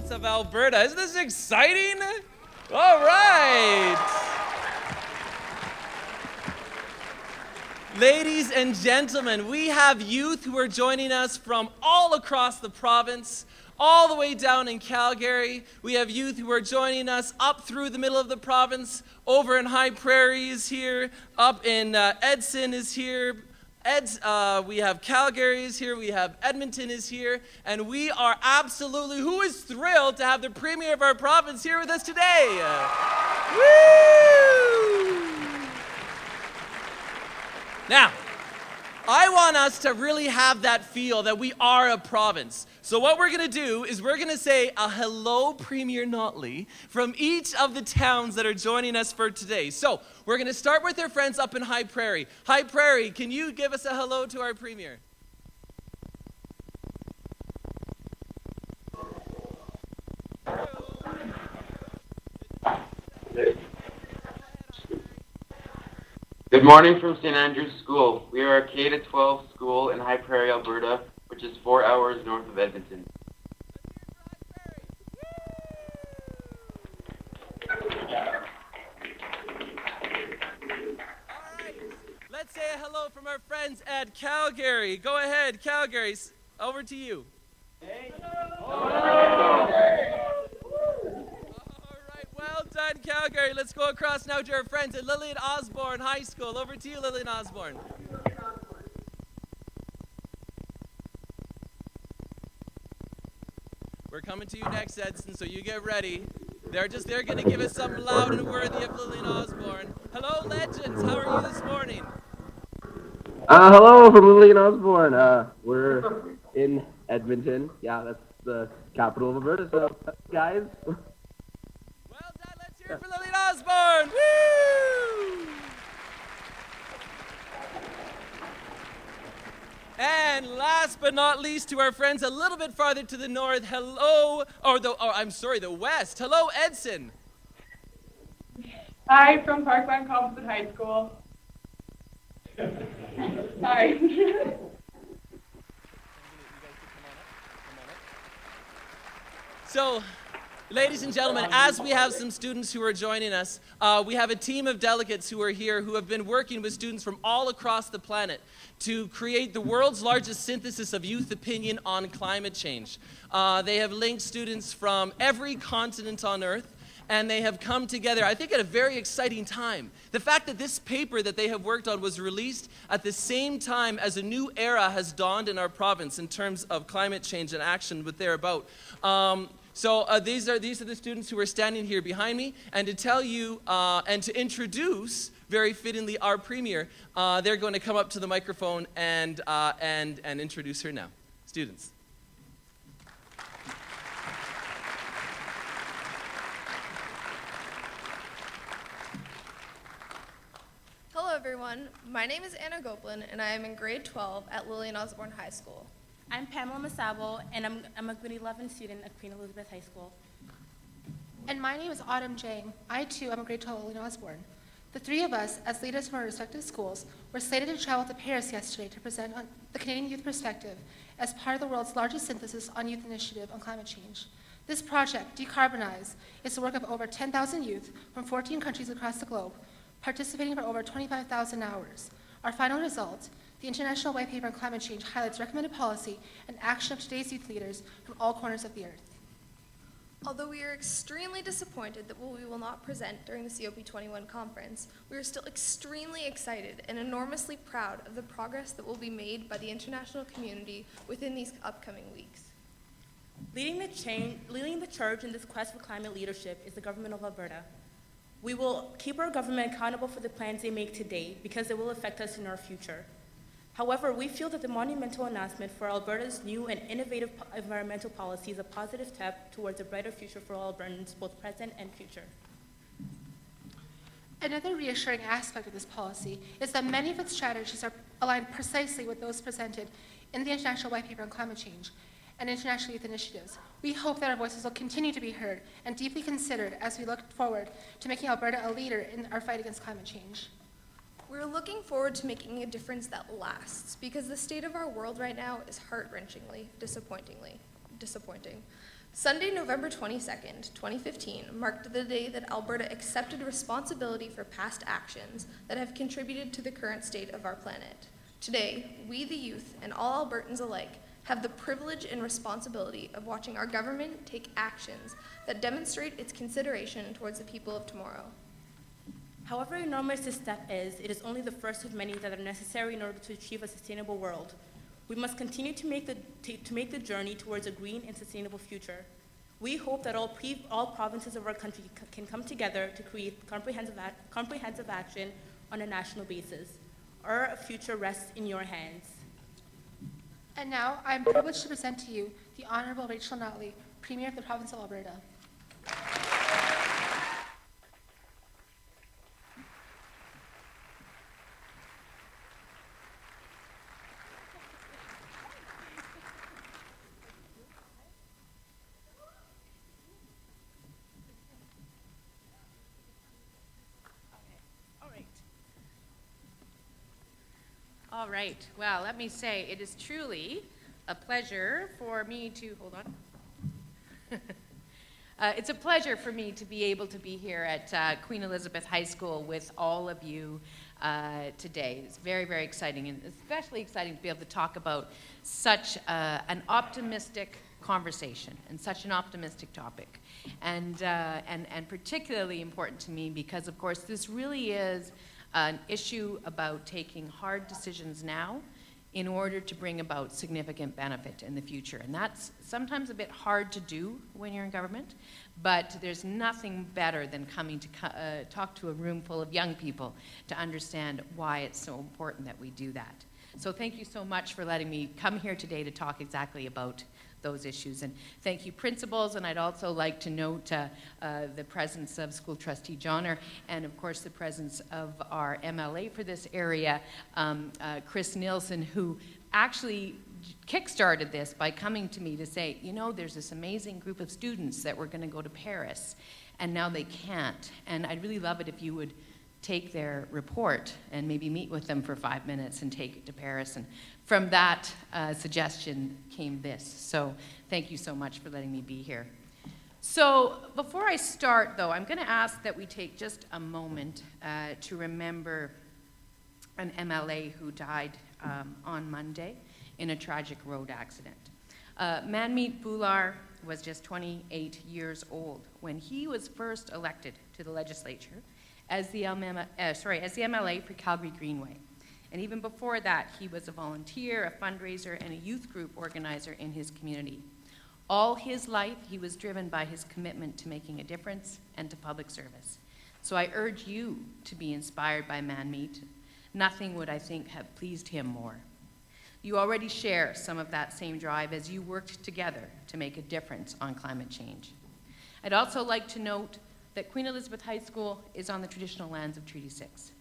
province of Alberta. Isn't this exciting? All right. Ladies and gentlemen, we have youth who are joining us from all across the province, all the way down in Calgary. We have youth who are joining us up through the middle of the province, over in High Prairie is here, up in Edson is here. We have Calgary is here, we have Edmonton is here, and we are absolutely, who is thrilled to have the Premier of our province here with us today? Woo! Now, I want us to really have that feel that we are a province. So what we're going to do is we're going to say a hello, Premier Notley, from each of the towns that are joining us for today. So we're going to start with our friends up in High Prairie. High Prairie, can you give us a hello to our Premier? Good morning from St. Andrew's School. We are a K-12 school in High Prairie, Alberta, which is 4 hours north of Edmonton. Let's say a hello from our friends at Calgary. Go ahead, Calgary. Over to you. Hey. All right, well done, Calgary. Let's go across now to our friends at Lillian Osborne High School. Over to you, Lillian Osborne. We're coming to you next, Edson, so you get ready. They're going to give us something loud and worthy of Lillian Osborne. Hello, legends. How are you this morning? Hello from Lillian Osborne. We're in Edmonton. Yeah, that's the capital of Alberta. So, guys. Well done. Let's hear it for Lillian Osborne. Woo! And last but not least, to our friends a little bit farther to the north, the west. Hello, Edson. Hi, from Parkland Composite High School. Hi. So, ladies and gentlemen, as we have some students who are joining us, we have a team of delegates who are here who have been working with students from all across the planet to create the world's largest synthesis of youth opinion on climate change. They have linked students from every continent on Earth, and they have come together, I think, at a very exciting time. The fact that this paper that they have worked on was released at the same time as a new era has dawned in our province in terms of climate change and action what they're about. So these are the students who are standing here behind me, and to tell you and to introduce, very fittingly, our Premier, they're going to come up to the microphone and introduce her now. Students. Hello everyone, my name is Anna Goplin and I am in grade 12 at Lillian Osborne High School. I'm Pamela Masabo and I'm a grade 11 student at Queen Elizabeth High School. And my name is Autumn Jang. I too am a grade 12 at Lillian Osborne. The three of us, as leaders from our respective schools, were slated to travel to Paris yesterday to present on the Canadian Youth Perspective as part of the world's largest synthesis on youth initiative on climate change. This project, Decarbonize, is the work of over 10,000 youth from 14 countries across the globe, participating for over 25,000 hours. Our final result, the International White Paper on Climate Change, highlights recommended policy and action of today's youth leaders from all corners of the earth. Although we are extremely disappointed that we will not present during the COP21 conference, we are still extremely excited and enormously proud of the progress that will be made by the international community within these upcoming weeks. Leading the charge in this quest for climate leadership is the government of Alberta. We will keep our government accountable for the plans they make today because it will affect us in our future. However, we feel that the monumental announcement for Alberta's new and innovative environmental policy is a positive step towards a brighter future for all Albertans, both present and future. Another reassuring aspect of this policy is that many of its strategies are aligned precisely with those presented in the International White Paper on Climate Change and international youth initiatives. We hope that our voices will continue to be heard and deeply considered as we look forward to making Alberta a leader in our fight against climate change. We're looking forward to making a difference that lasts because the state of our world right now is heart-wrenchingly disappointing. Sunday, November 22nd, 2015, marked the day that Alberta accepted responsibility for past actions that have contributed to the current state of our planet. Today, we, the youth, and all Albertans alike, have the privilege and responsibility of watching our government take actions that demonstrate its consideration towards the people of tomorrow. However enormous this step is, it is only the first of many that are necessary in order to achieve a sustainable world. We must continue to make the journey towards a green and sustainable future. We hope that all provinces of our country can come together to create comprehensive action on a national basis. Our future rests in your hands. And now, I am privileged to present to you the Honorable Rachel Notley, Premier of the Province of Alberta. All right. Well, let me say it is truly a pleasure for me to, hold on. It's a pleasure for me to be able to be here at Queen Elizabeth High School with all of you today. It's very, very exciting, and especially exciting to be able to talk about such an optimistic conversation and such an optimistic topic. And particularly important to me because, of course, this really is an issue about taking hard decisions now in order to bring about significant benefit in the future. And that's sometimes a bit hard to do when you're in government, but there's nothing better than coming to talk to a room full of young people to understand why it's so important that we do that. So thank you so much for letting me come here today to talk exactly about those issues. And thank you, principals, and I'd also like to note the presence of School Trustee Johnner and, of course, the presence of our MLA for this area, Chris Nielsen, who actually kickstarted this by coming to me to say, you know, there's this amazing group of students that were going to go to Paris, and now they can't. And I'd really love it if you would take their report and maybe meet with them for 5 minutes and take it to Paris. And from that suggestion came this. So thank you so much for letting me be here. So before I start, though, I'm going to ask that we take just a moment to remember an MLA who died on Monday in a tragic road accident. Manmeet Bhullar was just 28 years old when he was first elected to the legislature as the MLA for Calgary Greenway. And even before that, he was a volunteer, a fundraiser, and a youth group organizer in his community. All his life, he was driven by his commitment to making a difference and to public service. So I urge you to be inspired by Manmeet. Nothing would, I think, have pleased him more. You already share some of that same drive as you worked together to make a difference on climate change. I'd also like to note that Queen Elizabeth High School is on the traditional lands of Treaty 6.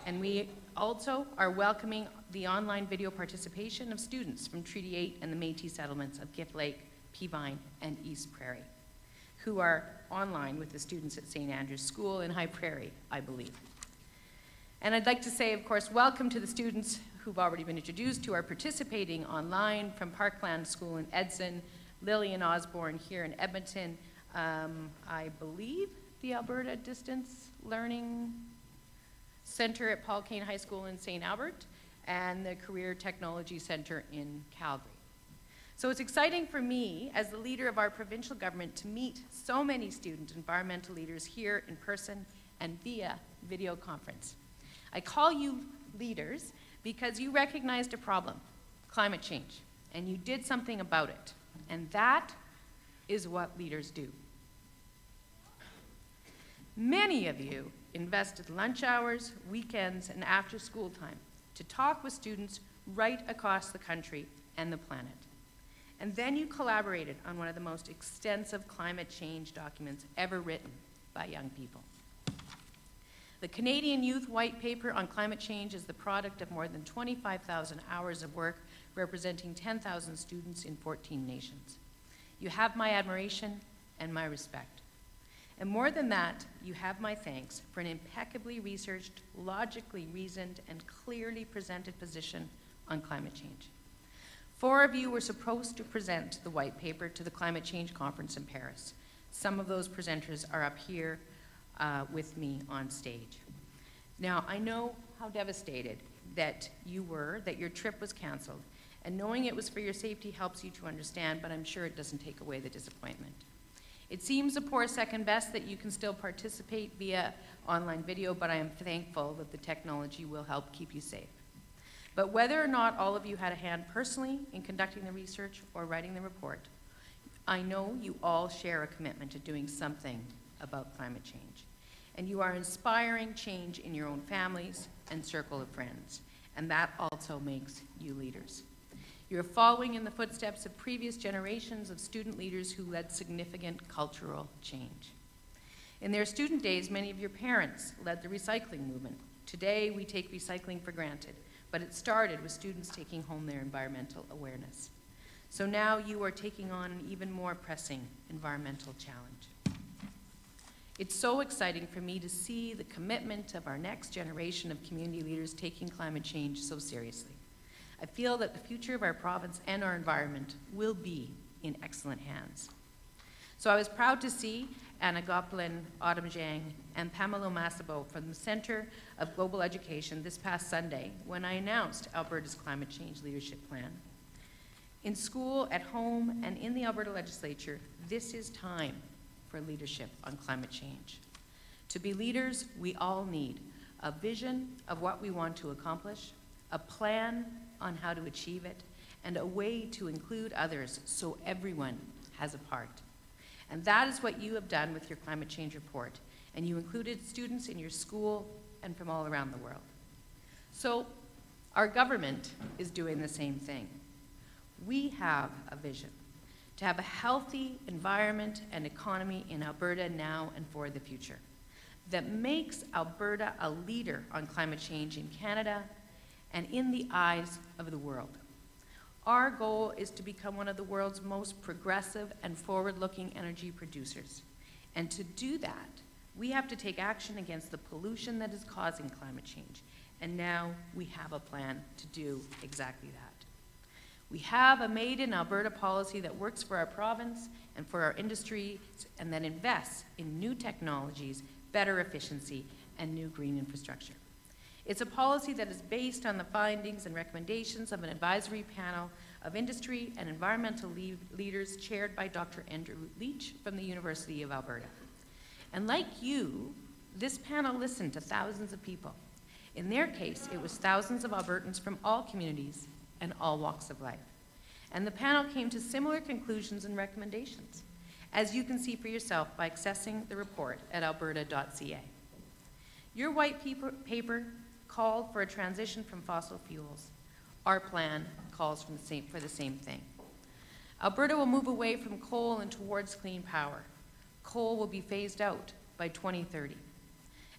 And we also are welcoming the online video participation of students from Treaty 8 and the Métis settlements of Gift Lake, Peavine, and East Prairie, who are online with the students at St. Andrew's School in High Prairie, I believe. And I'd like to say, of course, welcome to the students who've already been introduced, who are participating online from Parkland School in Edson, Lillian Osborne here in Edmonton, I believe the Alberta Distance Learning Center at Paul Kane High School in St. Albert, and the Career Technology Center in Calgary. So it's exciting for me, as the leader of our provincial government, to meet so many student environmental leaders here in person and via video conference. I call you leaders because you recognized a problem, climate change, and you did something about it. And that is what leaders do. Many of you invested lunch hours, weekends, and after school time to talk with students right across the country and the planet. And then you collaborated on one of the most extensive climate change documents ever written by young people. The Canadian Youth White Paper on Climate Change is the product of more than 25,000 hours of work representing 10,000 students in 14 nations. You have my admiration and my respect. And more than that, you have my thanks for an impeccably researched, logically reasoned, and clearly presented position on climate change. 4 of you were supposed to present the white paper to the Climate Change Conference in Paris. Some of those presenters are up here with me on stage. Now, I know how devastated that you were, that your trip was canceled, and knowing it was for your safety helps you to understand, but I'm sure it doesn't take away the disappointment. It seems a poor second best that you can still participate via online video, but I am thankful that the technology will help keep you safe. But whether or not all of you had a hand personally in conducting the research or writing the report, I know you all share a commitment to doing something about climate change. And you are inspiring change in your own families and circle of friends. And that also makes you leaders. You're following in the footsteps of previous generations of student leaders who led significant cultural change. In their student days, many of your parents led the recycling movement. Today, we take recycling for granted, but it started with students taking home their environmental awareness. So now you are taking on an even more pressing environmental challenge. It's so exciting for me to see the commitment of our next generation of community leaders taking climate change so seriously. I feel that the future of our province and our environment will be in excellent hands. So I was proud to see Anna Goplin, Autumn Zhang, and Pamela Massabo from the Center of Global Education this past Sunday when I announced Alberta's Climate Change Leadership Plan. In school, at home, and in the Alberta Legislature, this is time for leadership on climate change. To be leaders, we all need a vision of what we want to accomplish, a plan on how to achieve it, and a way to include others so everyone has a part. And that is what you have done with your climate change report, and you included students in your school and from all around the world. So our government is doing the same thing. We have a vision to have a healthy environment and economy in Alberta now and for the future that makes Alberta a leader on climate change in Canada and in the eyes of the world. Our goal is to become one of the world's most progressive and forward-looking energy producers. And to do that, we have to take action against the pollution that is causing climate change. And now we have a plan to do exactly that. We have a Made in Alberta policy that works for our province and for our industries and that invests in new technologies, better efficiency, and new green infrastructure. It's a policy that is based on the findings and recommendations of an advisory panel of industry and environmental leaders chaired by Dr. Andrew Leach from the University of Alberta. And like you, this panel listened to thousands of people. In their case, it was thousands of Albertans from all communities and all walks of life. And the panel came to similar conclusions and recommendations, as you can see for yourself by accessing the report at alberta.ca. Your white paper called for a transition from fossil fuels. Our plan calls for the same thing. Alberta will move away from coal and towards clean power. Coal will be phased out by 2030.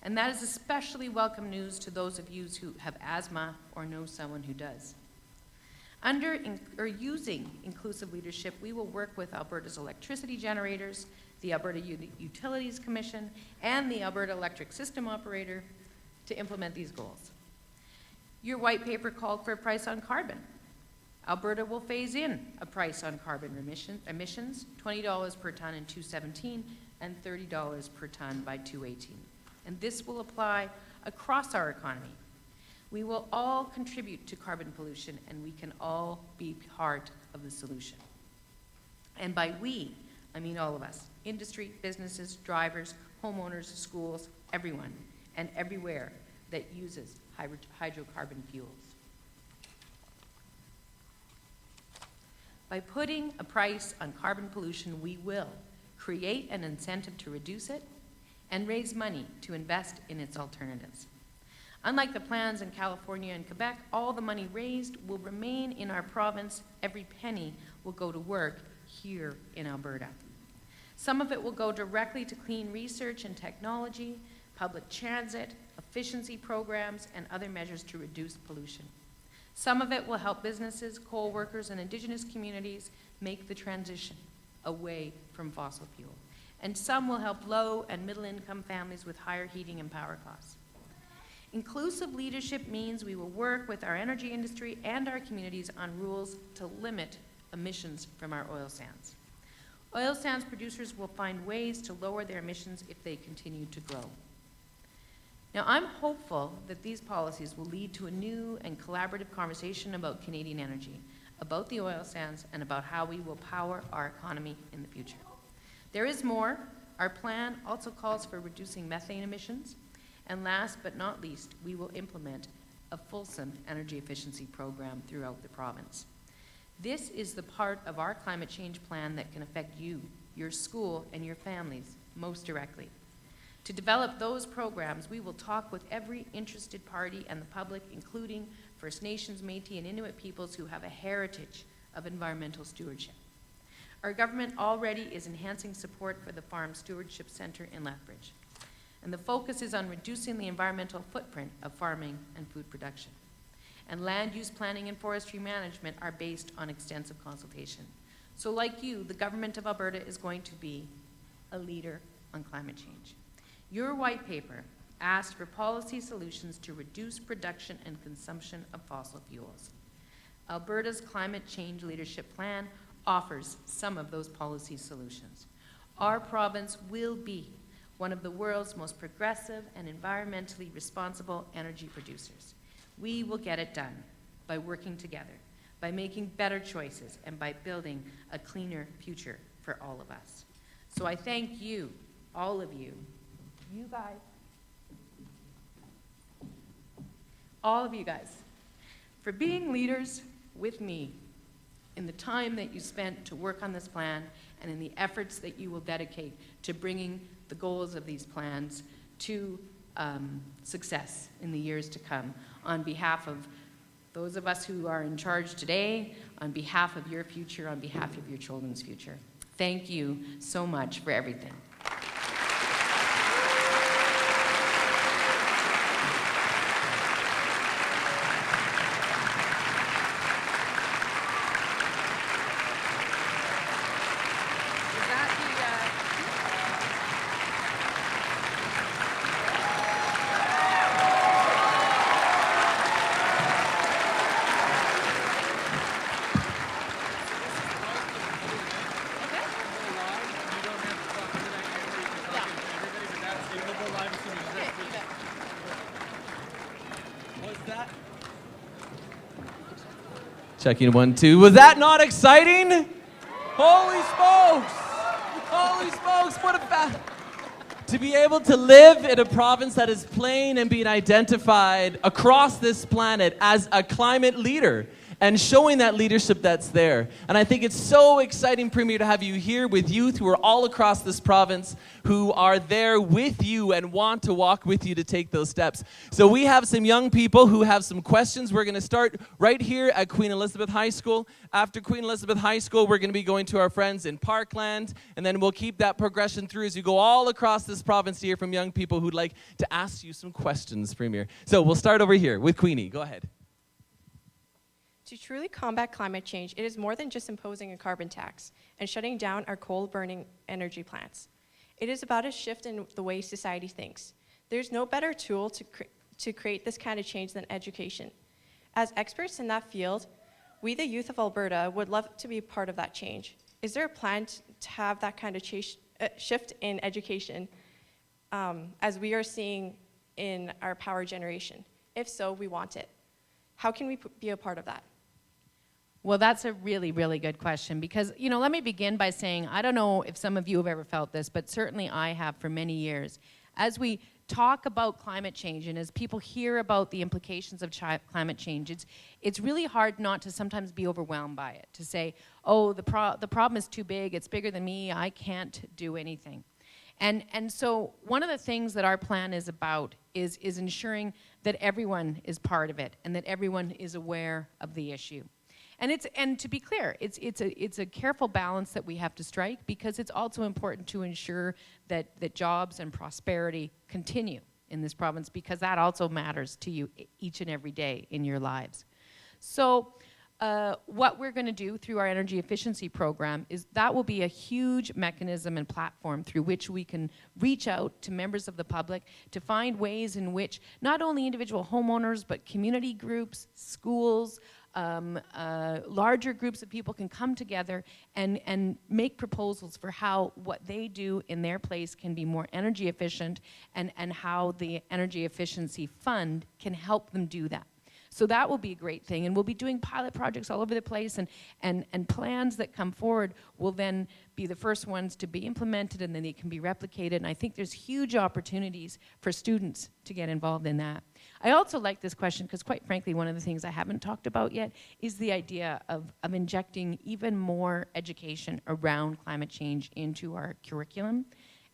And that is especially welcome news to those of you who have asthma or know someone who does. Using inclusive leadership, we will work with Alberta's electricity generators, the Alberta Utilities Commission, and the Alberta Electric System Operator to implement these goals. Your white paper called for a price on carbon. Alberta will phase in a price on carbon emissions, $20 per ton in 2017 and $30 per ton by 2018. And this will apply across our economy. We will all contribute to carbon pollution, and we can all be part of the solution. And by we, I mean all of us, industry, businesses, drivers, homeowners, schools, everyone, and everywhere that uses hydrocarbon fuels. By putting a price on carbon pollution, we will create an incentive to reduce it and raise money to invest in its alternatives. Unlike the plans in California and Quebec, all the money raised will remain in our province. Every penny will go to work here in Alberta. Some of it will go directly to clean research and technology, public transit, efficiency programs, and other measures to reduce pollution. Some of it will help businesses, coal workers, and Indigenous communities make the transition away from fossil fuel. And some will help low and middle income families with higher heating and power costs. Inclusive leadership means we will work with our energy industry and our communities on rules to limit emissions from our oil sands. Oil sands producers will find ways to lower their emissions if they continue to grow. Now, I'm hopeful that these policies will lead to a new and collaborative conversation about Canadian energy, about the oil sands, and about how we will power our economy in the future. There is more. Our plan also calls for reducing methane emissions, and last but not least, we will implement a fulsome energy efficiency program throughout the province. This is the part of our climate change plan that can affect you, your school, and your families most directly. To develop those programs, we will talk with every interested party and the public, including First Nations, Métis, and Inuit peoples who have a heritage of environmental stewardship. Our government already is enhancing support for the Farm Stewardship Centre in Lethbridge, and the focus is on reducing the environmental footprint of farming and food production. And land use planning and forestry management are based on extensive consultation. So like you, the government of Alberta is going to be a leader on climate change. Your white paper asked for policy solutions to reduce production and consumption of fossil fuels. Alberta's climate change leadership plan offers some of those policy solutions. Our province will be one of the world's most progressive and environmentally responsible energy producers. We will get it done by working together, by making better choices, and by building a cleaner future for all of us. So I thank you, all of you, you guys, all of you guys, for being leaders with me in the time that you spent to work on this plan and in the efforts that you will dedicate to bringing the goals of these plans to success in the years to come. On behalf of those of us who are in charge today, on behalf of your future, on behalf of your children's future. Thank you so much for everything. Checking 1, 2. Was that not exciting? Holy smokes! Holy smokes! What a to be able to live in a province that is playing and being identified across this planet as a climate leader and showing that leadership that's there. And I think it's so exciting, Premier, to have you here with youth who are all across this province who are there with you and want to walk with you to take those steps. So we have some young people who have some questions. We're going to start right here at Queen Elizabeth High School. After Queen Elizabeth High School, we're going to be going to our friends in Parkland, and then we'll keep that progression through as you go all across this province to hear from young people who'd like to ask you some questions, Premier. So we'll start over here with Queenie. Go ahead. To truly combat climate change, it is more than just imposing a carbon tax and shutting down our coal-burning energy plants. It is about a shift in the way society thinks. There's no better tool to create this kind of change than education. As experts in that field, we, the youth of Alberta, would love to be part of that change. Is there a plan to have that kind of shift in education as we are seeing in our power generation? If so, we want it. How can we be a part of that? Well, that's a really, really good question because, let me begin by saying, I don't know if some of you have ever felt this, but certainly I have for many years. As we talk about climate change and as people hear about the implications of climate change, it's really hard not to sometimes be overwhelmed by it, to say, oh, the problem is too big, it's bigger than me, I can't do anything. And so one of the things that our plan is about is ensuring that everyone is part of it and that everyone is aware of the issue. And to be clear, it's a careful balance that we have to strike because it's also important to ensure that jobs and prosperity continue in this province because that also matters to you each and every day in your lives. So what we're going to do through our energy efficiency program is that will be a huge mechanism and platform through which we can reach out to members of the public to find ways in which not only individual homeowners but community groups, schools, larger groups of people can come together and make proposals for how what they do in their place can be more energy efficient and how the energy efficiency fund can help them do that. So that will be a great thing, and we'll be doing pilot projects all over the place, and plans that come forward will then be the first ones to be implemented, and then they can be replicated, and I think there's huge opportunities for students to get involved in that. I also like this question because, quite frankly, one of the things I haven't talked about yet is the idea of injecting even more education around climate change into our curriculum.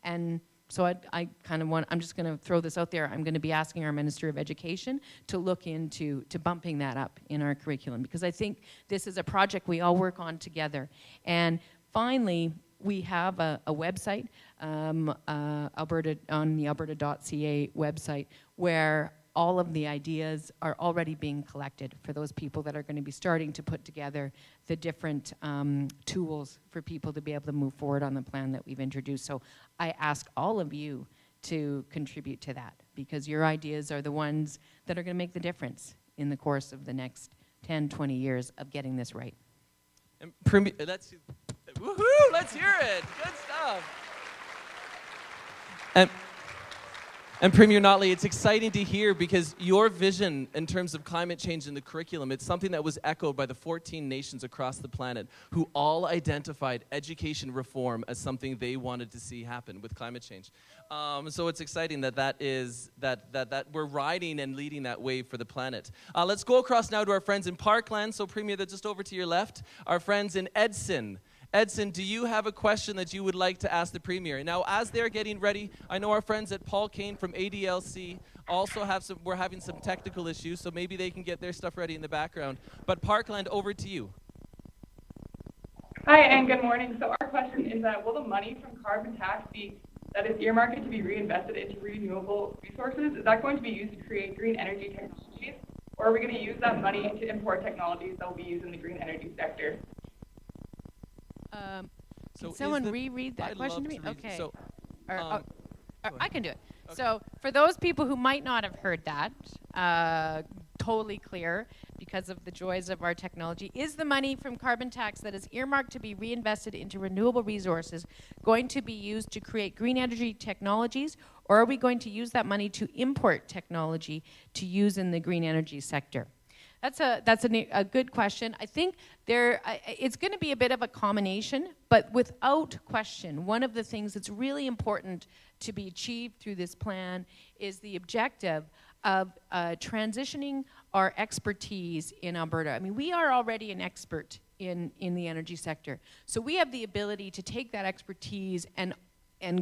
And so I kind of want, I'm just going to throw this out there. I'm going to be asking our Minister of Education to look into bumping that up in our curriculum, because I think this is a project we all work on together. And finally, we have a website, Alberta, on the alberta.ca website, where all of the ideas are already being collected for those people that are going to be starting to put together the different tools for people to be able to move forward on the plan that we've introduced. So I ask all of you to contribute to that, because your ideas are the ones that are going to make the difference in the course of the next 10, 20 years of getting this right. And woohoo, let's hear it. Good stuff. And Premier Notley, it's exciting to hear, because your vision in terms of climate change in the curriculum, it's something that was echoed by the 14 nations across the planet who all identified education reform as something they wanted to see happen with climate change. So it's exciting that we're riding and leading that wave for the planet. Let's go across now to our friends in Parkland. So Premier, they're just over to your left. Our friends in Edson. Edson, do you have a question that you would like to ask the Premier? Now, as they're getting ready, I know our friends at Paul Kane from ADLC also we're having some technical issues, so maybe they can get their stuff ready in the background. But Parkland, over to you. Hi, and good morning. So our question is that will the money from carbon tax that is earmarked to be reinvested into renewable resources, is that going to be used to create green energy technologies, or are we going to use that money to import technologies that will be used in the green energy sector? Can someone reread that question to me? Okay. So, I can do it. Okay. So for those people who might not have heard that, totally clear because of the joys of our technology, is the money from carbon tax that is earmarked to be reinvested into renewable resources going to be used to create green energy technologies, or are we going to use that money to import technology to use in the green energy sector? That's a good question. I think it's going to be a bit of a combination, but without question, one of the things that's really important to be achieved through this plan is the objective of transitioning our expertise in Alberta. I mean, we are already an expert in the energy sector, so we have the ability to take that expertise and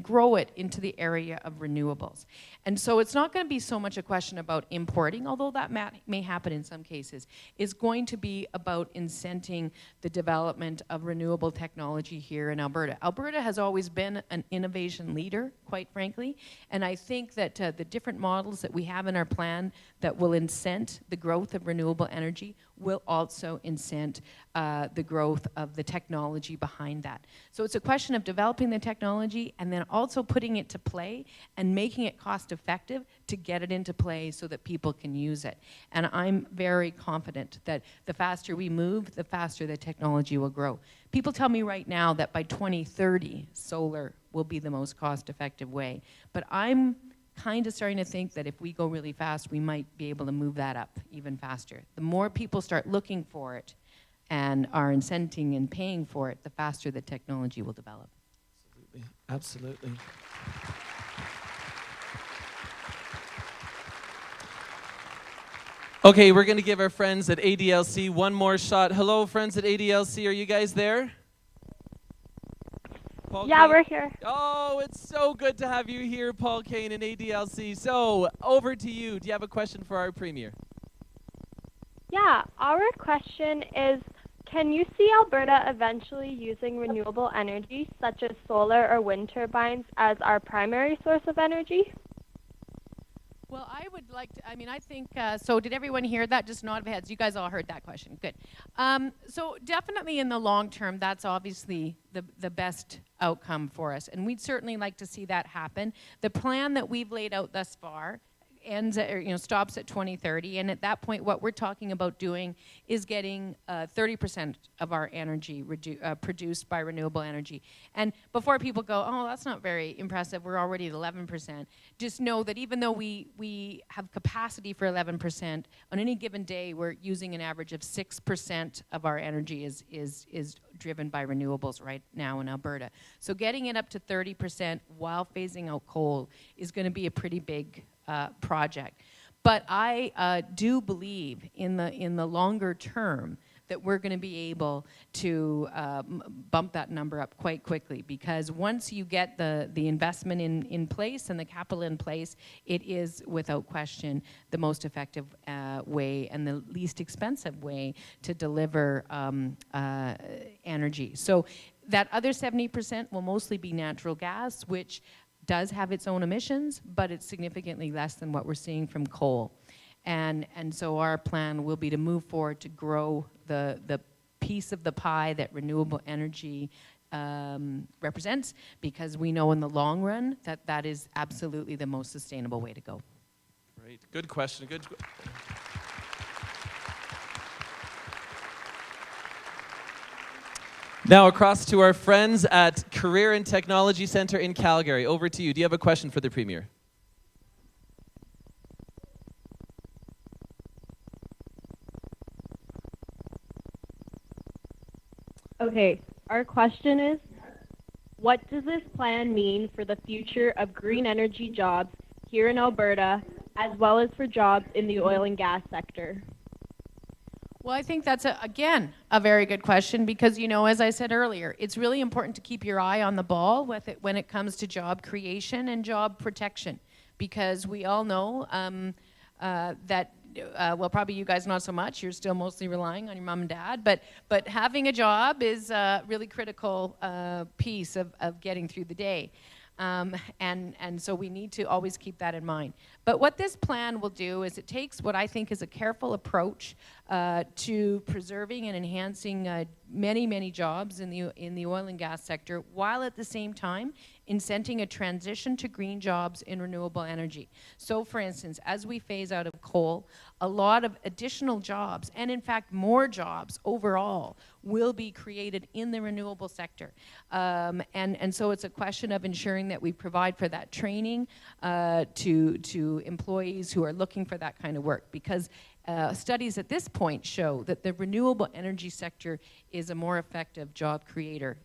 grow it into the area of renewables. And so it's not going to be so much a question about importing, although that may happen in some cases. It's going to be about incenting the development of renewable technology here in Alberta. Alberta has always been an innovation leader, quite frankly, and I think that the different models that we have in our plan that will incent the growth of renewable energy will also incent the growth of the technology behind that. So it's a question of developing the technology and then also putting it to play and making it cost effective to get it into play so that people can use it. And I'm very confident that the faster we move, the faster the technology will grow. People tell me right now that by 2030, solar will be the most cost effective way. But I'm kind of starting to think that if we go really fast, we might be able to move that up even faster. The more people start looking for it and are incenting and paying for it, the faster the technology will develop. Absolutely. Okay, we're going to give our friends at ADLC one more shot. Hello, friends at ADLC. Are you guys there? Paul yeah, Kane? we're here. Oh, it's so good to have you here, Paul Kane and ADLC. So, over to you. Do you have a question for our Premier? Yeah, our question is, can you see Alberta eventually using renewable energy, such as solar or wind turbines, as our primary source of energy? Well, I would like to, I think, so did everyone hear that? Just nod of heads. You guys all heard that question. Good. So definitely in the long term, that's obviously the best outcome for us. And we'd certainly like to see that happen. The plan that we've laid out thus far ends at, stops at 2030, and at that point what we're talking about doing is getting 30% of our energy produced by renewable energy. And before people go, oh, that's not very impressive, we're already at 11%, just know that even though we have capacity for 11%, on any given day we're using an average of 6% of our energy is driven by renewables right now in Alberta. So getting it up to 30% while phasing out coal is going to be a pretty big project. But I do believe in the longer term that we're going to be able to bump that number up quite quickly, because once you get the investment in place and the capital in place, it is without question the most effective way and the least expensive way to deliver energy. So that other 70% will mostly be natural gas, which does have its own emissions, but it's significantly less than what we're seeing from coal. And so our plan will be to move forward to grow the piece of the pie that renewable energy represents, because we know in the long run that is absolutely the most sustainable way to go. Great. Good question. Good. Now across to our friends at Career and Technology Centre in Calgary. Over to you. Do you have a question for the Premier? Okay, our question is, what does this plan mean for the future of green energy jobs here in Alberta, as well as for jobs in the oil and gas sector? Well, I think that's, again, a very good question, because, as I said earlier, it's really important to keep your eye on the ball with it when it comes to job creation and job protection, because we all know that, well, probably you guys not so much. You're still mostly relying on your mom and dad, but having a job is a really critical piece of getting through the day. And so we need to always keep that in mind. But what this plan will do is it takes what I think is a careful approach to preserving and enhancing many jobs in the oil and gas sector, while at the same time incenting a transition to green jobs in renewable energy. So for instance, as we phase out of coal, a lot of additional jobs, and in fact more jobs overall, will be created in the renewable sector. And so it's a question of ensuring that we provide for that training to employees who are looking for that kind of work, because studies at this point show that the renewable energy sector is a more effective job creator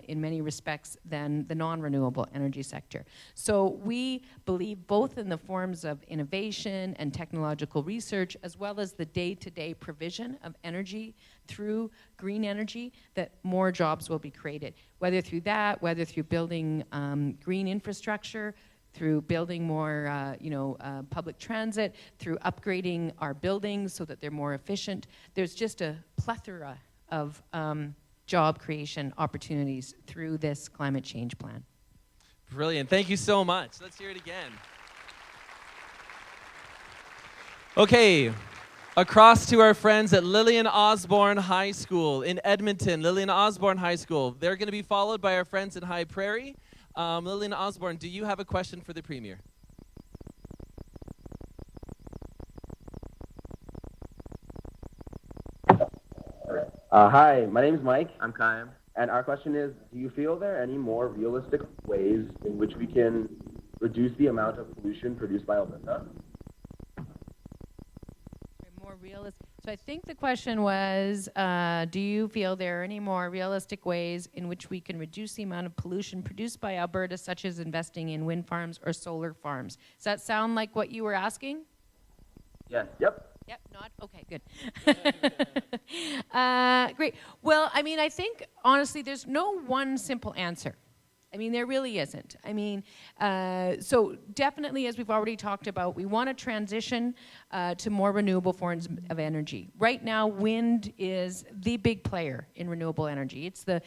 in many respects than the non-renewable energy sector. So we believe both in the forms of innovation and technological research, as well as the day-to-day provision of energy through green energy, that more jobs will be created, whether through that, whether through building green infrastructure, through building more public transit, through upgrading our buildings so that they're more efficient. There's just a plethora of job creation opportunities through this climate change plan. Brilliant. Thank you so much. Let's hear it again. Okay. Across to our friends at Lillian Osborne High School in Edmonton, Lillian Osborne High School. They're going to be followed by our friends in High Prairie. Lillian Osborne, do you have a question for the Premier? Hi, my name is Mike. I'm Kyle. And our question is, do you feel there are any more realistic ways in which we can reduce the amount of pollution produced by Alberta? More realistic. So I think the question was, do you feel there are any more realistic ways in which we can reduce the amount of pollution produced by Alberta, such as investing in wind farms or solar farms? Does that sound like what you were asking? Yes. Yep. Yep, not? Okay, good. Great. Well, I think, honestly, there's no one simple answer. I mean, there really isn't. I mean, so definitely, as we've already talked about, we want to transition to more renewable forms of energy. Right now, wind is the big player in renewable energy. It's the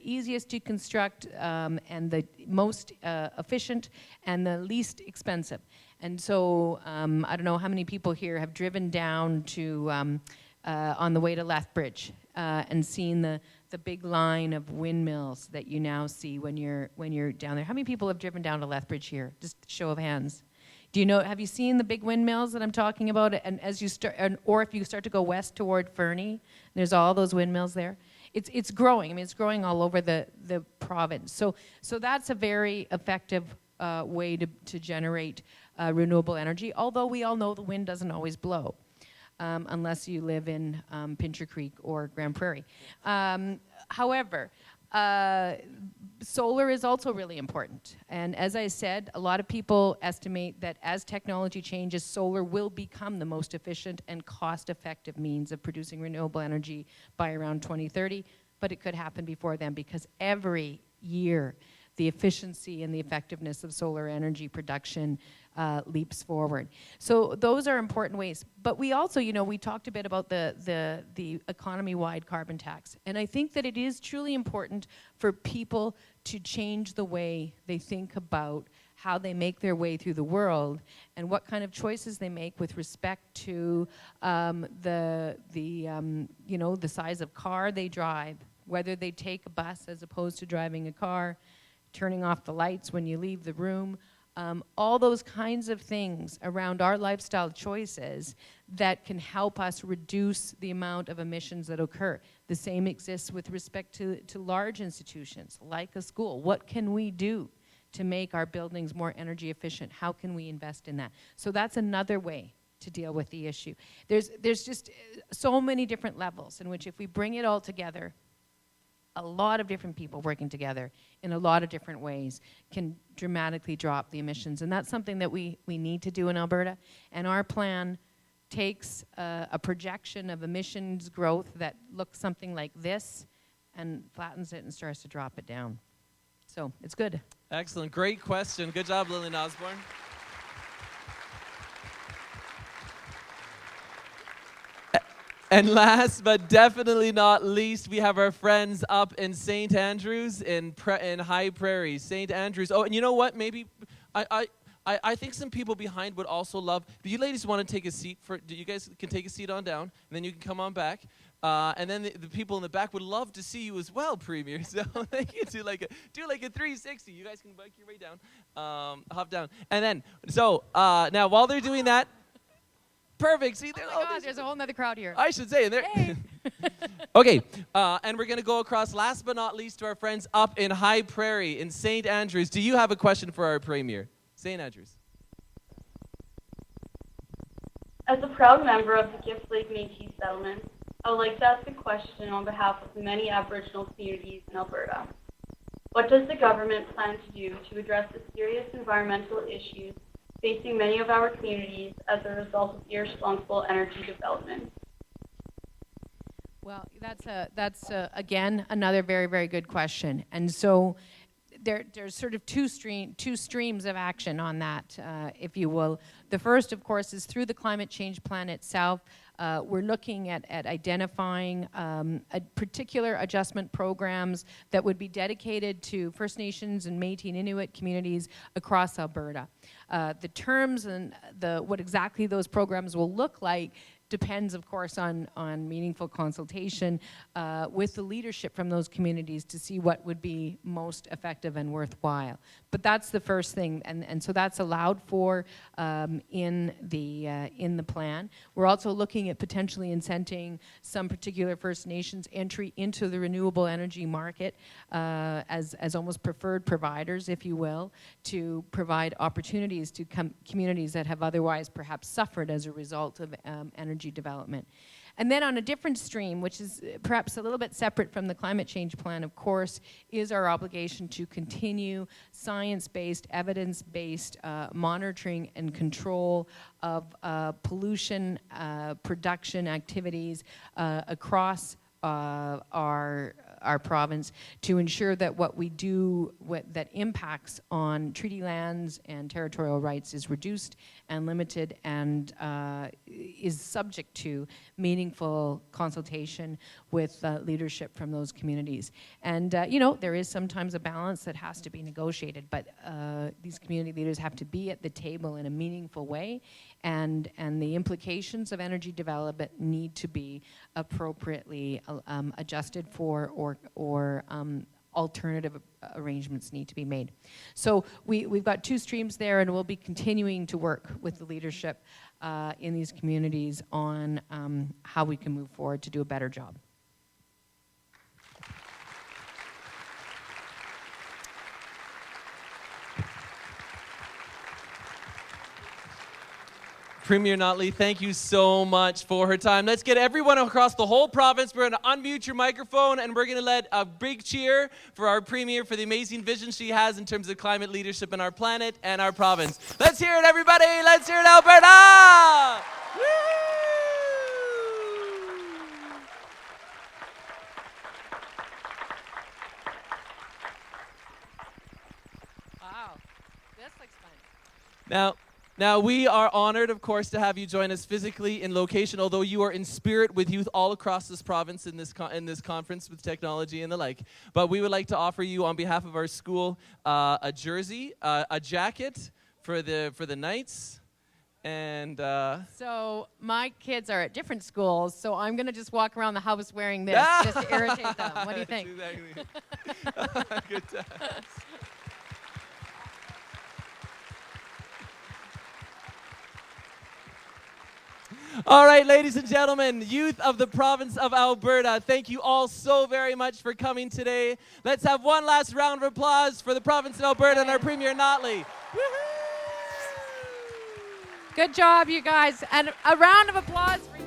easiest to construct and the most efficient and the least expensive. And so I don't know how many people here have driven down to on the way to Lethbridge and seen the big line of windmills that you now see when you're down there. How many people have driven down to Lethbridge here? Just show of hands. Do you know? Have you seen the big windmills that I'm talking about? And as you start, or if you start to go west toward Fernie, there's all those windmills there. It's growing. I mean, it's growing all over the province. So that's a very effective way to generate renewable energy. Although we all know the wind doesn't always blow. Unless you live in Pincher Creek or Grand Prairie. However, solar is also really important. And as I said, a lot of people estimate that as technology changes, solar will become the most efficient and cost-effective means of producing renewable energy by around 2030. But it could happen before then, because every year the efficiency and the effectiveness of solar energy production leaps forward. So those are important ways. But we also, we talked a bit about the economy-wide carbon tax. And I think that it is truly important for people to change the way they think about how they make their way through the world and what kind of choices they make with respect to the size of car they drive, whether they take a bus as opposed to driving a car, turning off the lights when you leave the room, all those kinds of things around our lifestyle choices that can help us reduce the amount of emissions that occur. The same exists with respect to large institutions like a school. What can we do to make our buildings more energy efficient? How can we invest in that? So that's another way to deal with the issue. There's just so many different levels in which, if we bring it all together, a lot of different people working together in a lot of different ways can dramatically drop the emissions. And that's something that we need to do in Alberta. And our plan takes a projection of emissions growth that looks something like this and flattens it and starts to drop it down. So it's good. Excellent. Great question. Good job, Lillian Osborne. And last but definitely not least, we have our friends up in St. Andrews in High Prairie. St. Andrews. Oh, and you know what? Maybe I think some people behind would also love. Do you ladies want to take a seat? You guys can take a seat on down, and then you can come on back. And then the people in the back would love to see you as well, Premier. So they can do like a 360. You guys can bike your way down, hop down, and then now while they're doing that. Perfect. See, there's a whole nother crowd here. I should say. Hey. Okay, and we're going to go across, last but not least, to our friends up in High Prairie in St. Andrews. Do you have a question for our Premier? St. Andrews. As a proud member of the Gift Lake Métis settlement, I would like to ask a question on behalf of the many Aboriginal communities in Alberta. What does the government plan to do to address the serious environmental issues facing many of our communities as a result of irresponsible energy development? Well, that's again another very, very good question. And so there's sort of two streams of action on that, if you will. The first, of course, is through the climate change plan itself. We're looking at identifying particular adjustment programs that would be dedicated to First Nations and Métis and Inuit communities across Alberta. The terms and what exactly those programs will look like depends, of course, on meaningful consultation with the leadership from those communities to see what would be most effective and worthwhile. But that's the first thing, and so that's allowed for in the plan. We're also looking at potentially incenting some particular First Nations entry into the renewable energy market as almost preferred providers, if you will, to provide opportunities to communities that have otherwise perhaps suffered as a result of energy development. And then on a different stream, which is perhaps a little bit separate from the climate change plan, of course, is our obligation to continue science-based, evidence-based monitoring and control of pollution production activities across our our province to ensure that what we do that impacts on treaty lands and territorial rights is reduced and limited and is subject to meaningful consultation with leadership from those communities. And there is sometimes a balance that has to be negotiated, but these community leaders have to be at the table in a meaningful way, and the implications of energy development need to be appropriately adjusted for, or alternative arrangements need to be made. So we've got two streams there, and we'll be continuing to work with the leadership in these communities on how we can move forward to do a better job. Premier Notley, thank you so much for her time. Let's get everyone across the whole province. We're going to unmute your microphone, and we're going to let a big cheer for our Premier for the amazing vision she has in terms of climate leadership in our planet and our province. Let's hear it, everybody. Let's hear it, Alberta! Woo! Wow, this looks fun. Now, we are honored, of course, to have you join us physically in location, although you are in spirit with youth all across this province in this conference with technology and the like. But we would like to offer you, on behalf of our school, a jersey, a jacket for the Knights, and... So my kids are at different schools, so I'm going to just walk around the house wearing this just to irritate them. What do you think? Exactly. Good times. All right, ladies and gentlemen, youth of the province of Alberta, thank you all so very much for coming today. Let's have one last round of applause for the province of Alberta and our Premier Notley. Good job, you guys. And a round of applause for